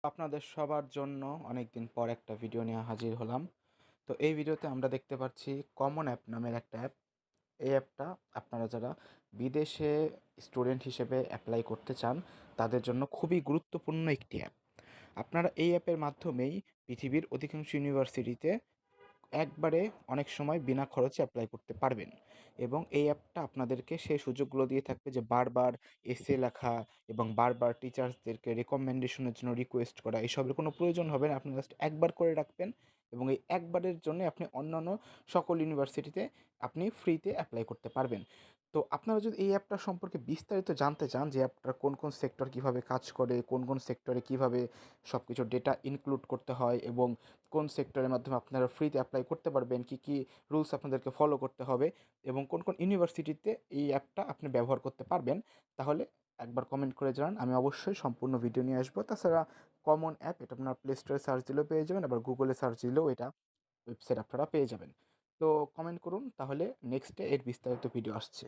আপনাদের সবার জন্য অনেকদিন পর একটা ভিডিও নিয়ে হাজির হলাম। তো এই ভিডিওতে আমরা দেখতে পাচ্ছি কমন অ্যাপ নামের একটা অ্যাপ। এই অ্যাপটা আপনারা যারা বিদেশে স্টুডেন্ট হিসেবে অ্যাপ্লাই করতে চান তাদের জন্য খুবই গুরুত্বপূর্ণ একটি অ্যাপ। আপনারা এই অ্যাপের মাধ্যমেই পৃথিবীর অধিকাংশ ইউনিভার্সিটিতে একবারে অনেক সময় বিনা খরচে অ্যাপ্লাই করতে পারবেন এবং এই অ্যাপটা আপনাদেরকে সেই সুযোগগুলো দিয়ে থাকবে যে বারবার এসে লেখা এবং বারবার টিচার্সদেরকে রেকমেন্ডেশনের জন্য রিকোয়েস্ট করা এসবের কোনো প্রয়োজন হবে না। আপনি জাস্ট একবার করে রাখবেন এবং এই একবারের জন্য আপনি অন্যান্য সকল ইউনিভার্সিটিতে আপনি ফ্রিতে অ্যাপ্লাই করতে পারবেন। তো আপনারা যদি এই অ্যাপটা সম্পর্কে বিস্তারিত জানতে চান যে অ্যাপটার কোন কোন সেক্টর কীভাবে কাজ করে, কোন কোন সেক্টরে কীভাবে সব কিছু ডেটা ইনক্লুড করতে হয় এবং কোন সেক্টরের মাধ্যমে আপনারা ফ্রিতে অ্যাপ্লাই করতে পারবেন, কী কী রুলস আপনাদেরকে ফলো করতে হবে এবং কোন কোন ইউনিভার্সিটিতে এই অ্যাপটা আপনি ব্যবহার করতে পারবেন, তাহলে একবার কমেন্ট করে জানান। আমি অবশ্যই সম্পূর্ণ ভিডিও নিয়ে আসবো। তাছাড়া কমন অ্যাপ এটা আপনার প্লে স্টোরে সার্চ দিলেও পেয়ে যাবেন, আবার গুগলে সার্চ দিলেও এটা ওয়েবসাইট আপনারা পেয়ে যাবেন। তো কমেন্ট করুন, তাহলে নেক্সটে এর বিস্তারিত ভিডিও আসছে।